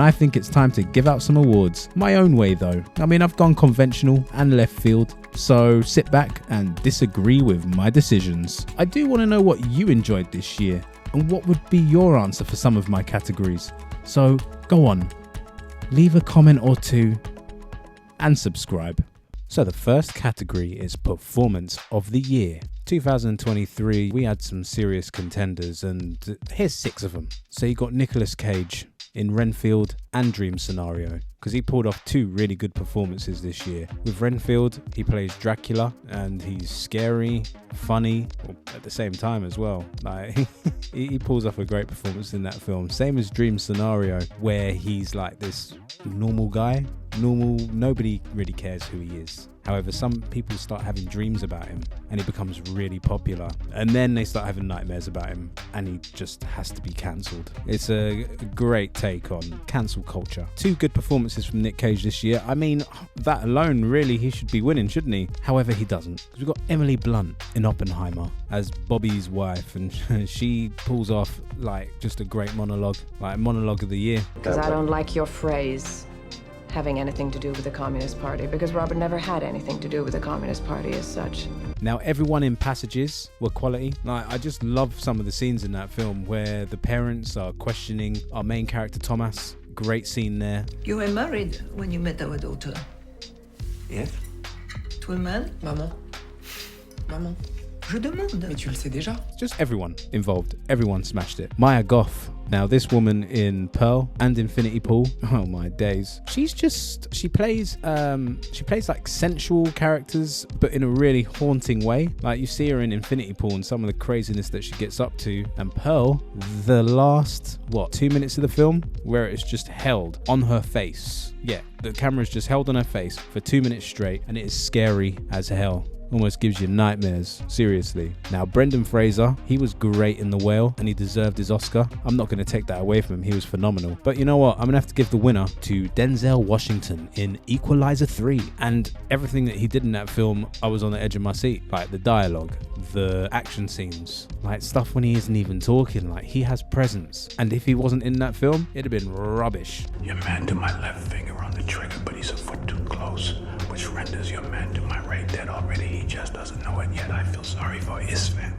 I think it's time to give out some awards. My own way though. I mean, I've gone conventional and left field, so sit back and disagree with my decisions. I do want to know what you enjoyed this year and what would be your answer for some of my categories. So go on, leave a comment or two and subscribe. So the first category is Performance of the Year. 2023, we had some serious contenders and here's 6 of them. So you got Nicolas Cage in Renfield and Dream Scenario, because he pulled off 2 really good performances this year. With Renfield, he plays Dracula and he's scary, funny, at the same time as well. Like he pulls off a great performance in that film. Same as Dream Scenario, where he's like this normal guy. Nobody really cares who he is. However, some people start having dreams about him and he becomes really popular. And then they start having nightmares about him and he just has to be cancelled. It's a great take on cancel culture. 2 good performances from Nick Cage this year. I mean, that alone, really, he should be winning, shouldn't he? However, he doesn't. We've got Emily Blunt in Oppenheimer as Bobby's wife, and she pulls off like just a great monologue, like monologue of the year. Because I don't like your phrase, having anything to do with the Communist Party, because Robert never had anything to do with the Communist Party as such. Now, everyone in Passages were quality. Like, I just love some of the scenes in that film where the parents are questioning our main character, Thomas. Great scene there. You were married when you met our daughter. Yes. Twin man? Maman. Je demande. Mais tu le sais déjà. Just everyone involved. Everyone smashed it. Maya Goth. Now, this woman in Pearl and Infinity Pool, oh my days. She plays like sensual characters, but in a really haunting way. Like, you see her in Infinity Pool and some of the craziness that she gets up to. And Pearl, the last, 2 minutes of the film, where it's just held on her face. Yeah, the camera's just held on her face for 2 minutes straight, and it is scary as hell. Almost gives you nightmares, seriously. Now, Brendan Fraser, he was great in The Whale and he deserved his Oscar. I'm not going to take that away from him, he was phenomenal. But you know what, I'm going to have to give the winner to Denzel Washington in Equalizer 3. And everything that he did in that film, I was on the edge of my seat. Like the dialogue, the action scenes, like stuff when he isn't even talking, like he has presence. And if he wasn't in that film, it'd have been rubbish. Your man to my left finger on the trigger, but he's a foot too close, which renders your man to my right dead already. He just doesn't know it yet. I feel sorry for Isfan.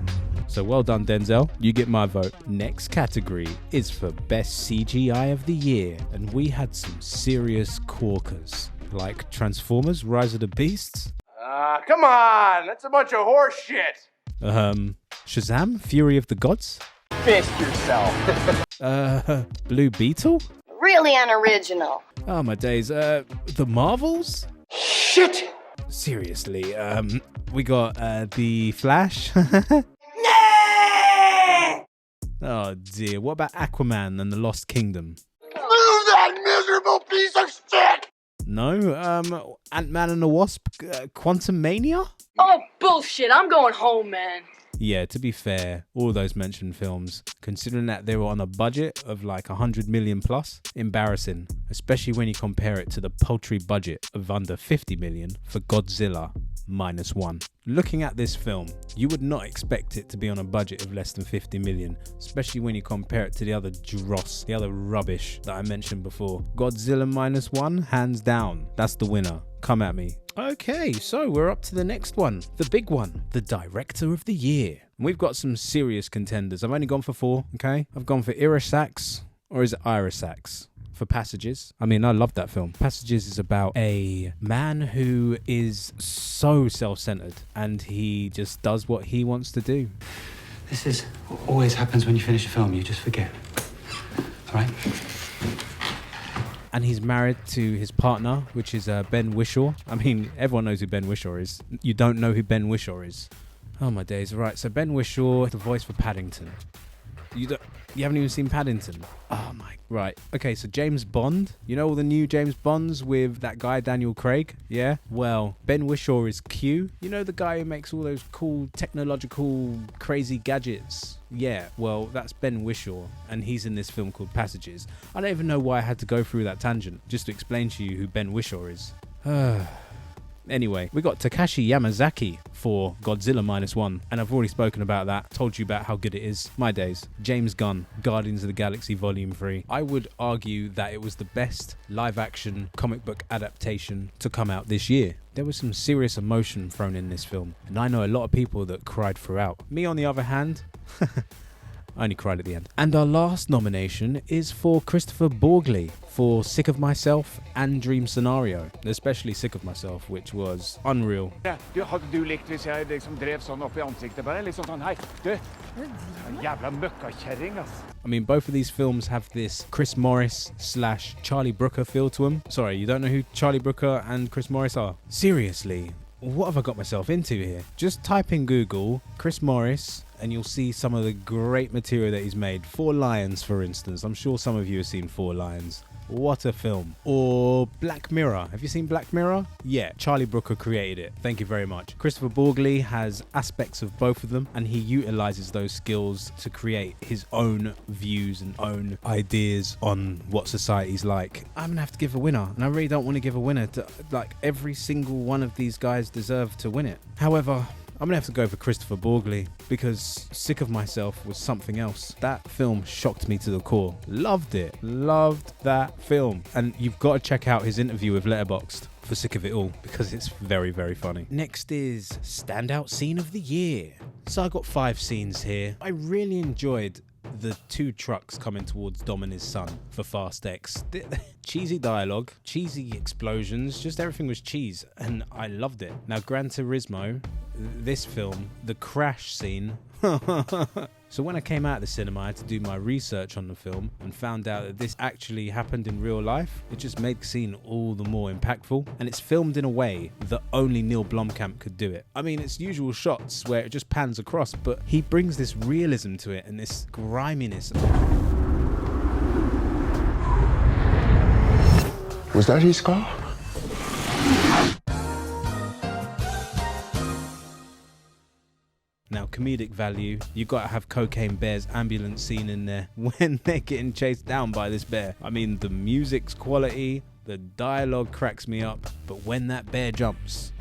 So well done, Denzel. You get my vote. Next category is for Best CGI of the Year. And we had some serious corkers, like Transformers Rise of the Beasts. Come on! That's a bunch of horse shit! Shazam! Fury of the Gods? Fist yourself! Blue Beetle? Really unoriginal. Oh my days. The Marvels? Shit! Seriously, we got The Flash. Oh dear, what about Aquaman and the Lost Kingdom? Move that miserable piece of shit! No, Ant-Man and the Wasp, Quantumania? Oh, bullshit. I'm going home, man. Yeah, to be fair, all those mentioned films, considering that they were on a budget of like 100 million plus, embarrassing, especially when you compare it to the paltry budget of under 50 million for Godzilla -1. Looking at this film, you would not expect it to be on a budget of less than 50 million, especially when you compare it to the other dross, the other rubbish that I mentioned before. Godzilla -1, hands down, that's the winner. Come at me. Okay, so we're up to the next one, the big one, the Director of the Year. We've got some serious contenders. I've only gone for 4, okay? I've gone for Ira Sachs, or is it Ira Sachs? For Passages. I mean, I love that film. Passages is about a man who is so self-centered and he just does what he wants to do. This is what always happens when you finish a film. You just forget. All right? And he's married to his partner, which is Ben Whishaw. I mean, everyone knows who Ben Whishaw is. You don't know who Ben Whishaw is. Oh my days. Right, so Ben Whishaw, the voice for Paddington. You haven't even seen Paddington? Oh my... Right, okay, so James Bond. You know all the new James Bonds with that guy Daniel Craig? Yeah? Well, Ben Whishaw is Q. You know the guy who makes all those cool technological crazy gadgets? Yeah, well, that's Ben Whishaw, and he's in this film called Passages. I don't even know why I had to go through that tangent, just to explain to you who Ben Whishaw is. Anyway, we got Takashi Yamazaki for Godzilla Minus One, and I've already spoken about that, told you about how good it is. My days. James Gunn, Guardians of the Galaxy Volume 3. I would argue that it was the best live-action comic book adaptation to come out this year. There was some serious emotion thrown in this film, and I know a lot of people that cried throughout. Me, on the other hand, I only cried at the end. And our last nomination is for Christopher Borgli for Sick of Myself and Dream Scenario, especially Sick of Myself, which was unreal. Hadde du likt hvis jeg liksom drev sånn opp I ansiktet på deg? Liksom sånn, hei, du, jævla møkkakjerring, ass. I mean, both of these films have this Chris Morris / Charlie Brooker feel to them. Sorry, you don't know who Charlie Brooker and Chris Morris are? Seriously, what have I got myself into here? Just type in Google Chris Morris and you'll see some of the great material that he's made. Four Lions, for instance. I'm sure some of you have seen Four Lions. What a film. Or Black Mirror. Have you seen Black Mirror? Yeah, Charlie Brooker created it. Thank you very much. Christopher Borgli has aspects of both of them, and he utilizes those skills to create his own views and own ideas on what society's like. I'm gonna have to give a winner, and I really don't want to give a winner to, like, every single one of these guys deserve to win it. However, I'm gonna have to go for Christopher Borgli because Sick of Myself was something else. That film shocked me to the core. Loved it. Loved that film. And you've got to check out his interview with Letterboxd for Sick of It All because it's very, very funny. Next is Standout Scene of the Year. So I got 5 scenes here. I really enjoyed the 2 trucks coming towards Dom and his son for Fast X. Cheesy dialogue, cheesy explosions, just everything was cheese, and I loved it. Now, Gran Turismo, this film, the crash scene. So when I came out of the cinema, I had to do my research on the film and found out that this actually happened in real life. It just made the scene all the more impactful, and it's filmed in a way that only Neil Blomkamp could do it. I mean, it's usual shots where it just pans across, but he brings this realism to it and this griminess. Was that his car? Now, comedic value, you gotta have Cocaine Bear's ambulance scene in there when they're getting chased down by this bear. I mean, the music's quality, the dialogue cracks me up, but when that bear jumps,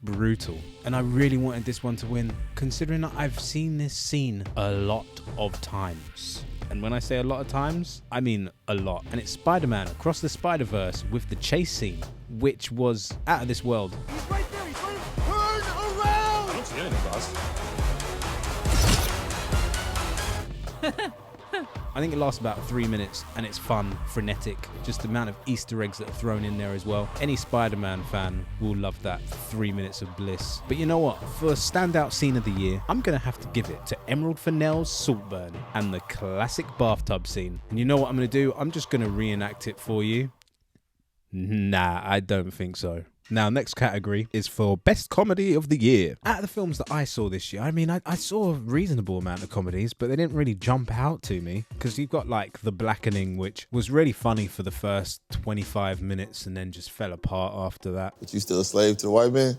brutal. And I really wanted this one to win, considering that I've seen this scene a lot of times. And when I say a lot of times, I mean a lot. And it's Spider-Man Across the Spider-Verse with the chase scene, which was out of this world. He's right there. He's right. Turn around. I don't see anything, boss. I think it lasts about 3 minutes and it's fun, frenetic, just the amount of Easter eggs that are thrown in there as well. Any Spider-Man fan will love that 3 minutes of bliss. But you know what? For standout scene of the year, I'm going to have to give it to Emerald Fennell's Saltburn and the classic bathtub scene. And you know what I'm going to do? I'm just going to reenact it for you. Nah, I don't think so. Now, next category is for Best Comedy of the Year. Out of the films that I saw this year, I mean, I saw a reasonable amount of comedies, but they didn't really jump out to me. Because you've got, like, The Blackening, which was really funny for the first 25 minutes and then just fell apart after that. But you still a slave to the white man?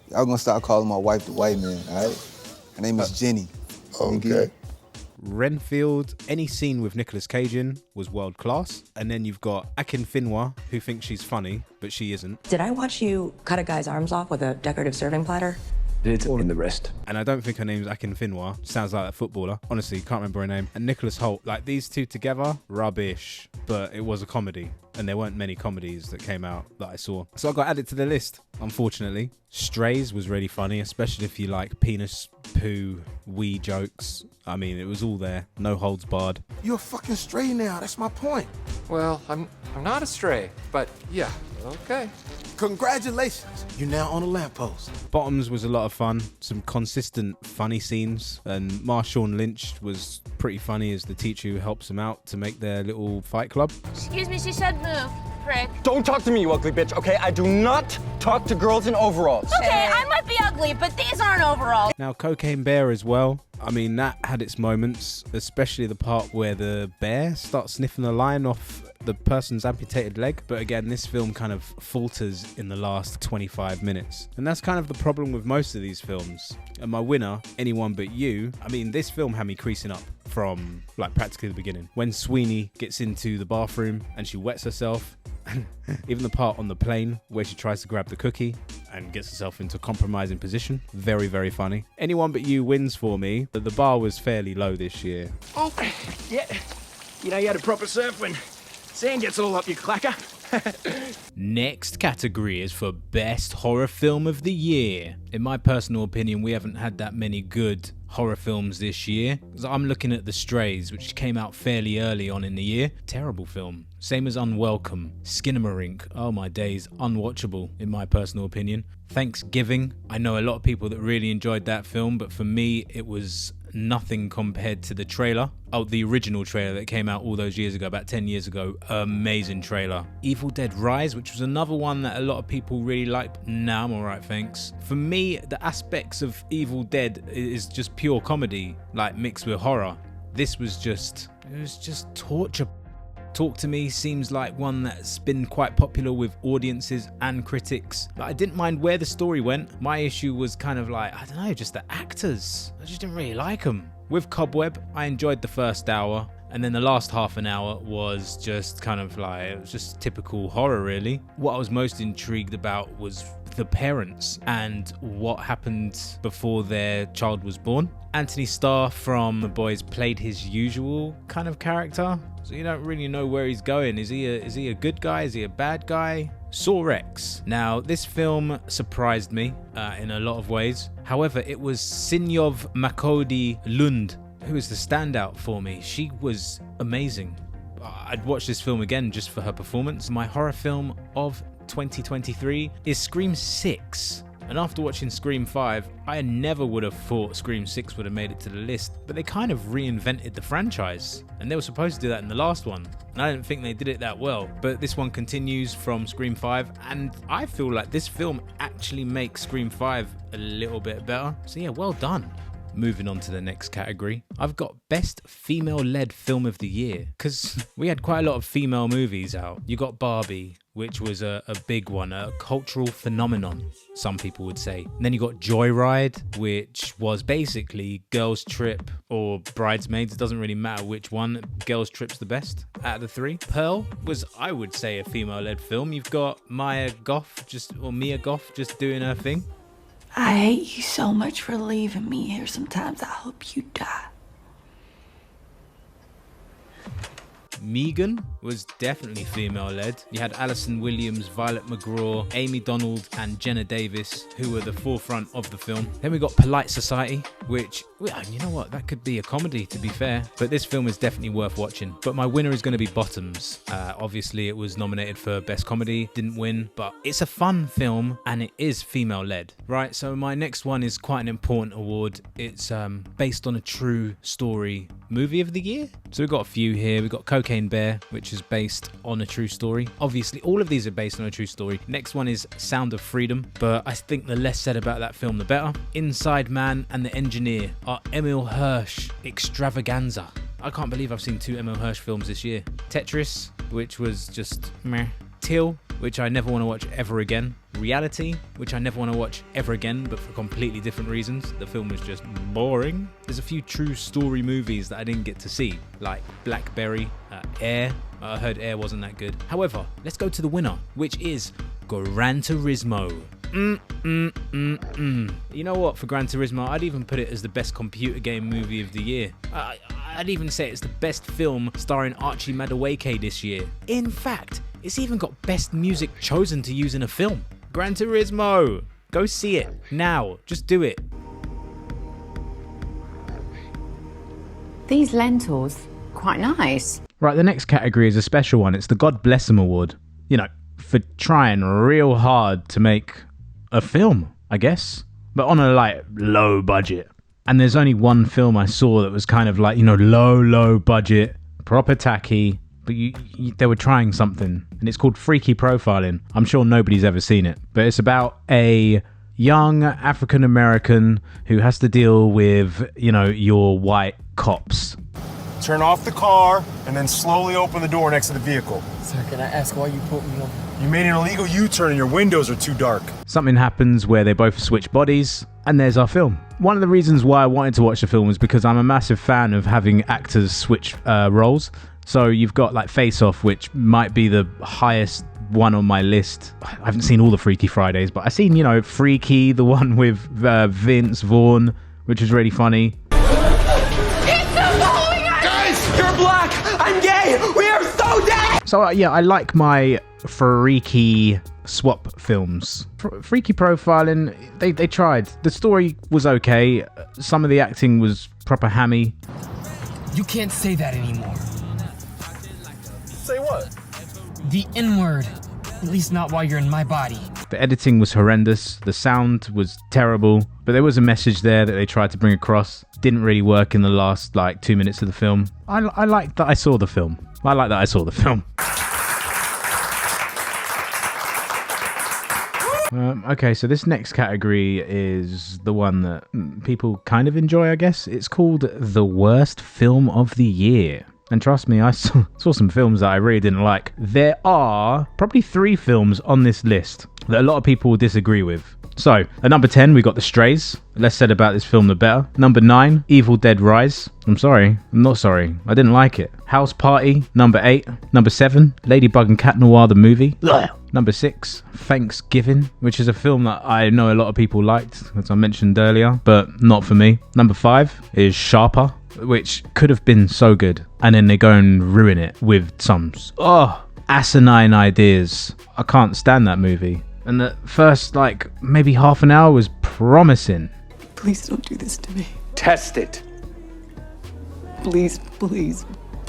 Y'all gonna start calling my wife the white man, all right? Her name is Jenny. Okay. Renfield, any scene with Nicolas Cage in was world class. And then you've got Akinfinwa, who thinks she's funny, but she isn't. Did I watch you cut a guy's arms off with a decorative serving platter? It's in the wrist. And I don't think her name's Akinfinwa. Sounds like a footballer. Honestly, can't remember her name. And Nicholas Hoult, like these two together, rubbish. But it was a comedy. And there weren't many comedies that came out that I saw. So I got added to the list, unfortunately. Strays was really funny, especially if you like penis, poo, wee jokes. I mean, it was all there. No holds barred. You're a fucking stray now. That's my point. Well, I'm not a stray, but yeah, okay. Congratulations. You're now on a lamppost. Bottoms was a lot of fun. Some consistent funny scenes. And Marshawn Lynch was pretty funny as the teacher who helps them out to make their little fight club. Excuse me, she said move, prick. Don't talk to me, you ugly bitch, okay? I do not talk to girls in overalls. Okay, I might be ugly, but these aren't overalls. Now, Cocaine Bear as well. I mean, that had its moments, especially the part where the bear starts sniffing the line off the person's amputated leg. But again, this film kind of falters in the last 25 minutes. And that's kind of the problem with most of these films. And my winner, Anyone But You, I mean, this film had me creasing up from like practically the beginning. When Sweeney gets into the bathroom and she wets herself Even the part on the plane where she tries to grab the cookie and gets herself into a compromising position. Very, very funny. Anyone But You wins for me. The bar was fairly low this year. Oh, yeah. You know you had a proper surf when sand gets all up your clacker. Next category is for Best Horror Film of the Year. In my personal opinion, we haven't had that many good horror films this year. I'm looking at The Strays, which came out fairly early on in the year. Terrible film. Same as Unwelcome. Skinamarink. Oh my days. Unwatchable, in my personal opinion. Thanksgiving. I know a lot of people that really enjoyed that film, but for me, it was nothing compared to the trailer. Oh, the original trailer that came out all those years ago, about 10 years ago. Amazing trailer. Evil Dead Rise, which was another one that a lot of people really liked. Nah, I'm alright, thanks. For me, the aspects of Evil Dead is just pure comedy, like mixed with horror. This was just, it was just torture. Talk to Me seems like one that's been quite popular with audiences and critics, but I didn't mind where the story went. My issue was kind of like, I don't know, just the actors. I just didn't really like them. With Cobweb, I enjoyed the first hour, and then the last half an hour was just kind of like, it was just typical horror really. What I was most intrigued about was the parents and what happened before their child was born. Anthony Starr from The Boys played his usual kind of character, so you don't really know where he's going. Is he a good guy? Is he a bad guy? Saw Rex. Now, this film surprised me in a lot of ways. However, it was Sinyov Makodi Lund who was the standout for me. She was amazing. I'd watch this film again just for her performance. My horror film of 2023 is Scream 6. And after watching Scream 5, I never would have thought Scream 6 would have made it to the list, but they kind of reinvented the franchise. And they were supposed to do that in the last one. And I didn't think they did it that well. But this one continues from Scream 5, and I feel like this film actually makes Scream 5 a little bit better. So yeah, well done. Moving on to the next category, I've got Best Female-Led Film of the Year, because we had quite a lot of female movies out. You got Barbie, which was a big one, a cultural phenomenon, some people would say. And then you got Joyride, which was basically Girls Trip or Bridesmaids. It doesn't really matter which one. Girls Trip's the best out of the three. Pearl was, I would say, a female-led film. You've got Mia Goth just doing her thing. I hate you so much for leaving me here. Sometimes I hope you die. Megan was definitely female-led. You had Alison Williams, Violet McGraw, Amy Donald, and Jenna Davis, who were the forefront of the film. Then we got Polite Society, which, you know what, that could be a comedy, to be fair. But this film is definitely worth watching. But my winner is going to be Bottoms. Obviously, it was nominated for Best Comedy, didn't win, but it's a fun film, and it is female-led. Right, so my next one is quite an important award. It's based on a true story movie of the year. So we've got a few here. We've got Cocaine Bear, which is based on a true story. Obviously, all of these are based on a true story. Next one is Sound of Freedom, but I think the less said about that film, the better. Inside Man and The Engineer are Emil Hirsch extravaganza. I can't believe I've seen 2 Emil Hirsch films this year. Tetris, which was just meh. Till, which I never want to watch ever again. Reality, which I never want to watch ever again, but for completely different reasons. The film was just boring. There's a few true story movies that I didn't get to see, like Blackberry, Air. I heard Air wasn't that good. However, let's go to the winner, which is Gran Turismo. You know what, for Gran Turismo, I'd even put it as the best computer game movie of the year. I'd even say it's the best film starring Archie Madueke this year. In fact, it's even got best music chosen to use in a film. Gran Turismo! Go see it now. Just do it. These lentils, quite nice. Right, the next category is a special one. It's the God Bless 'Em Award. You know, for trying real hard to make a film, I guess. But on a, low budget. And there's only one film I saw that was kind of low budget, proper tacky. But they were trying something, and it's called Freaky Profiling. I'm sure nobody's ever seen it, but it's about a young African American who has to deal with, your white cops. Turn off the car and then slowly open the door next to the vehicle. Sir, can I ask why you pulled me over? You made an illegal U-turn and your windows are too dark. Something happens where they both switch bodies, and there's our film. One of the reasons why I wanted to watch the film was because I'm a massive fan of having actors switch roles. So you've got Face Off, which might be the highest one on my list. I haven't seen all the Freaky Fridays, but I've seen, you know, Freaky, the one with Vince Vaughn, which was really funny. Guys, you're black. I'm gay. We are so dead. So yeah, I like my freaky swap films. Freaky Profiling, they tried. The story was okay. Some of the acting was proper hammy. You can't say that anymore. Say what? The N-word. At least not while you're in my body. The editing was horrendous. The sound was terrible. But there was a message there that they tried to bring across. Didn't really work in the last, 2 minutes of the film. I like that I saw the film. Okay, so this next category is the one that people kind of enjoy, I guess. It's called the worst film of the year. And trust me, I saw some films that I really didn't like. There are probably 3 films on this list that a lot of people will disagree with. So, at number 10, we got The Strays. Less said about this film, the better. Number 9, Evil Dead Rise. I'm not sorry. I didn't like it. House Party, number 8. Number 7, Ladybug and Cat Noir, the movie. Number 6, Thanksgiving, which is a film that I know a lot of people liked, as I mentioned earlier, but not for me. Number 5 is Sharper, which could have been so good. And then they go and ruin it with some asinine ideas. I can't stand that movie. And the first, maybe half an hour was promising. Please don't do this to me. Test it. Please, please,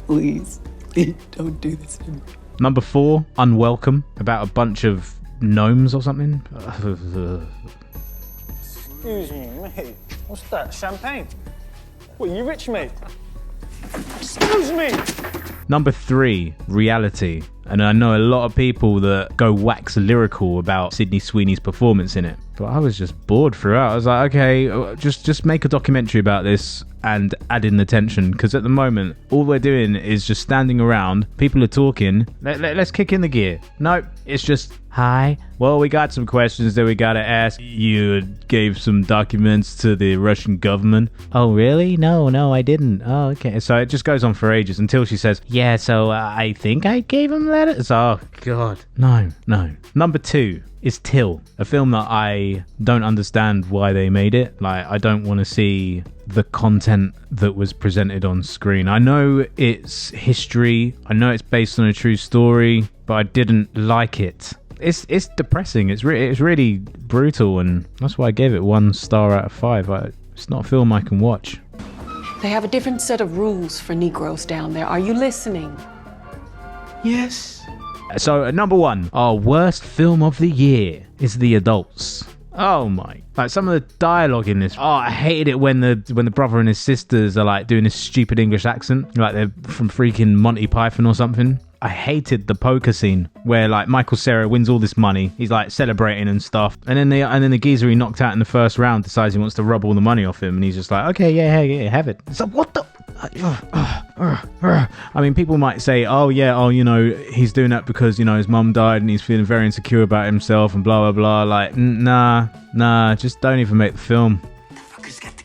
please, please don't do this to me. Number 4, Unwelcome, about a bunch of gnomes or something. Excuse me, mate. What's that? Champagne? What, you rich, mate? Excuse me! Number 3, Reality. And I know a lot of people that go wax lyrical about Sydney Sweeney's performance in it. But I was just bored throughout. I was like, okay, just make a documentary about this and add in the tension. Because at the moment, all we're doing is just standing around. People are talking. Let's kick in the gear. Nope, it's just, hi. Well, we got some questions that we gotta ask. You gave some documents to the Russian government. Oh, really? No, I didn't. Oh, okay. So it just goes on for ages until she says, yeah, so I think I gave him letters. Oh, God. No. Number 2 is Till, a film that I don't understand why they made it. I don't want to see the content that was presented on screen. I know it's history. I know it's based on a true story, but I didn't like it. It's depressing. It's really brutal, and that's why I gave it 1 star out of 5. It's not a film I can watch. They have a different set of rules for Negroes down there. Are you listening? Yes. So at number 1, our worst film of the year is The Adults. Oh my! Some of the dialogue in this. Oh, I hated it when the brother and his sisters are doing this stupid English accent, like they're from freaking Monty Python or something. I hated the poker scene where Michael Cera wins all this money. He's celebrating and stuff, and then the geezer he knocked out in the first round decides he wants to rob all the money off him, and he's just like, okay, yeah, have it. So what the? I mean, people might say, he's doing that because, his mum died and he's feeling very insecure about himself and blah, blah, blah. Nah, just don't even make the film. The fucker's got to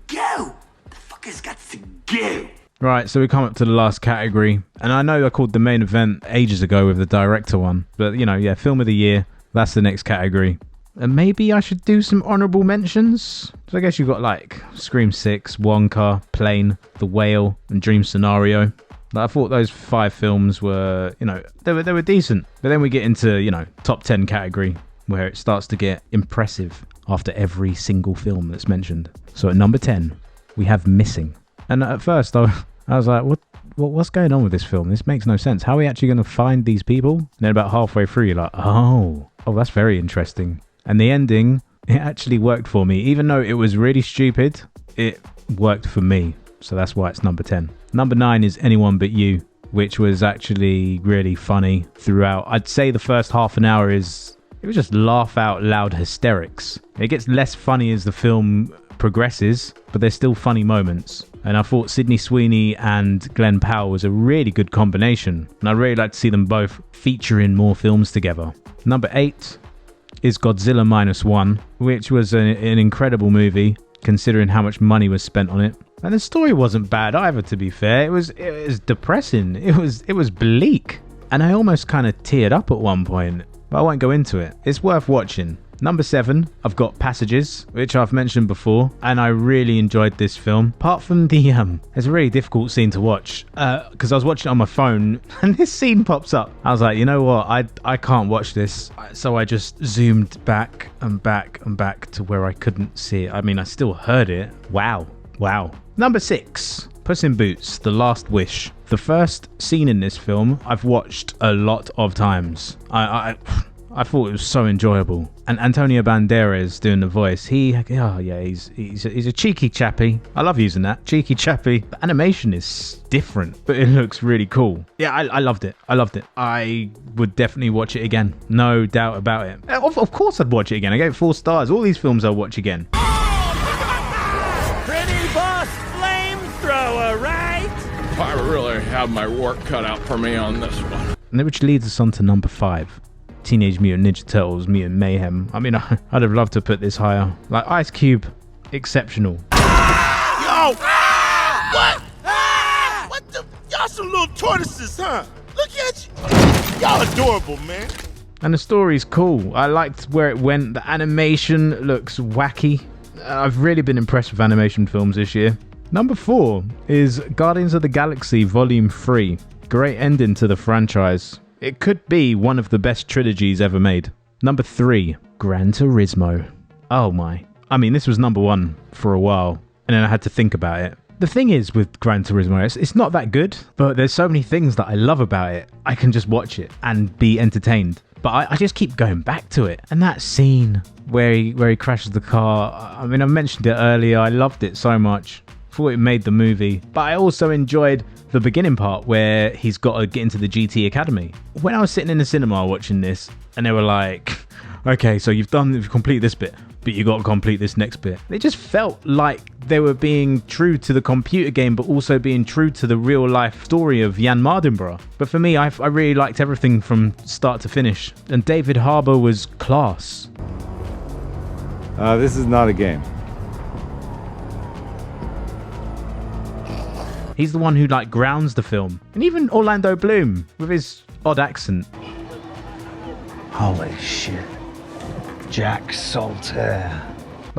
go. The fucker's got to go. Right, so we come up to the last category. And I know I called the main event ages ago with the director one. But, film of the year, that's the next category. And maybe I should do some honourable mentions. So I guess you've got Scream 6, Wonka, Plane, The Whale, and Dream Scenario. I thought those 5 films were, they were decent. But then we get into, top 10 category, where it starts to get impressive after every single film that's mentioned. So at number 10, we have Missing. And at first I was like, what's going on with this film? This makes no sense. How are we actually going to find these people? And then about halfway through, you're like, oh, that's very interesting. And the ending, it actually worked for me. Even though it was really stupid, it worked for me. So that's why it's number 10. Number 9 is Anyone But You, which was actually really funny throughout. I'd say the first half an hour it was just laugh out loud hysterics. It gets less funny as the film progresses, but there's still funny moments. And I thought Sydney Sweeney and Glenn Powell was a really good combination. And I'd really like to see them both feature in more films together. Number 8 is Godzilla Minus One, which was an incredible movie considering how much money was spent on it. And the story wasn't bad either, to be fair. It was depressing. It was bleak. and I almost kind of teared up at one point, but I won't go into it. It's worth watching. Number 7, I've got Passages, which I've mentioned before, and I really enjoyed this film. Apart from the, it's a really difficult scene to watch, because I was watching it on my phone, and this scene pops up. I was like, you know what, I can't watch this. So I just zoomed back and back and back to where I couldn't see it. I mean, I still heard it. Wow. Number 6, Puss in Boots, The Last Wish. The first scene in this film, I've watched a lot of times. I thought it was so enjoyable. And Antonio Banderas doing the voice, he's a cheeky chappy. I love using that, cheeky chappy. The animation is different, but it looks really cool. Yeah, I loved it. I would definitely watch it again. No doubt about it. Of course I'd watch it again. I gave it 4 stars. All these films I'll watch again. Pretty boss flamethrower, right? I really have my work cut out for me on this one. And which leads us on to number 5. Teenage Mutant Ninja Turtles, Mutant Mayhem. I mean, I'd have loved to put this higher. Like Ice Cube, exceptional. Yo! What? What the? Y'all some little tortoises, huh? Look at you. Y'all adorable, man. And the story's cool. I liked where it went. The animation looks wacky. I've really been impressed with animation films this year. Number 4 is Guardians of the Galaxy Volume 3. Great ending to the franchise. It could be one of the best trilogies ever made. Number 3, Gran Turismo. Oh my. I mean, this was number 1 for a while, and then I had to think about it. The thing is with Gran Turismo, it's not that good, but there's so many things that I love about it. I can just watch it and be entertained. But I just keep going back to it. And that scene where he crashes the car, I mean, I mentioned it earlier, I loved it so much. Thought it made the movie. But I also enjoyed the beginning part where he's got to get into the GT Academy. When I was sitting in the cinema watching this, and they were like, okay, so you've completed this bit, but you got to complete this next bit. It just felt like they were being true to the computer game, but also being true to the real life story of Jan Mardenborough. But for me, I really liked everything from start to finish. And David Harbour was class. This is not a game. He's the one who grounds the film. And even Orlando Bloom with his odd accent. Holy shit. Jack Salter.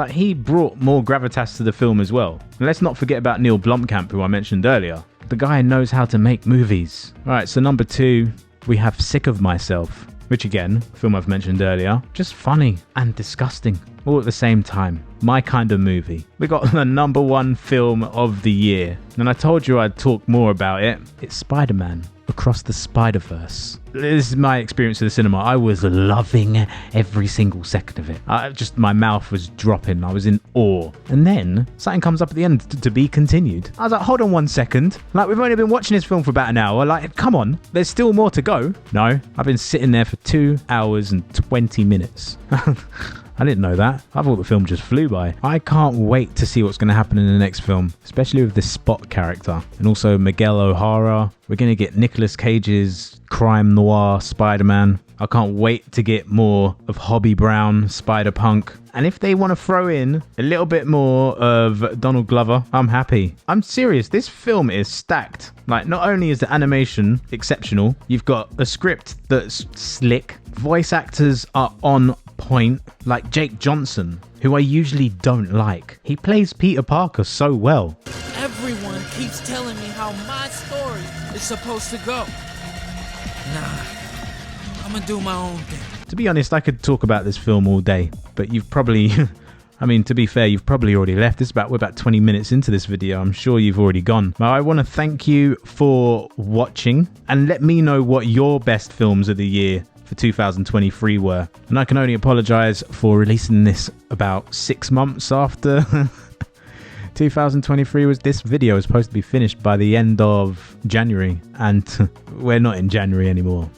He brought more gravitas to the film as well. And let's not forget about Neil Blomkamp, who I mentioned earlier. The guy knows how to make movies. Alright, so number 2, we have Sick of Myself. Which again, film I've mentioned earlier, just funny and disgusting all at the same time. My kind of movie. We got the number 1 film of the year. And I told you I'd talk more about it. It's Spider-Man Across the Spider-Verse. This is my experience of the cinema. I was loving every single second of it. My mouth was dropping. I was in awe. And then something comes up at the end to be continued. I was like, hold on 1 second. We've only been watching this film for about an hour. Come on, there's still more to go. No, I've been sitting there for 2 hours and 20 minutes. I didn't know that. I thought the film just flew by. I can't wait to see what's going to happen in the next film, especially with this Spot character. And also Miguel O'Hara. We're going to get Nicolas Cage's crime noir Spider-Man. I can't wait to get more of Hobie Brown, Spider-Punk. And if they want to throw in a little bit more of Donald Glover, I'm happy. I'm serious, this film is stacked. Not only is the animation exceptional, you've got a script that's slick, voice actors are on point, like Jake Johnson, who I usually don't like. He plays Peter Parker so well. Everyone keeps telling me how my story is supposed to go. Nah, I'm gonna do my own thing. To be honest, I could talk about this film all day, but you've probably, I mean, to be fair, you've probably already left. We're about 20 minutes into this video. I'm sure you've already gone. Now, I want to thank you for watching and let me know what your best films of the year for 2023 were. And I can only apologize for releasing this about 6 months after 2023 was. This video was supposed to be finished by the end of January, and we're not in January anymore.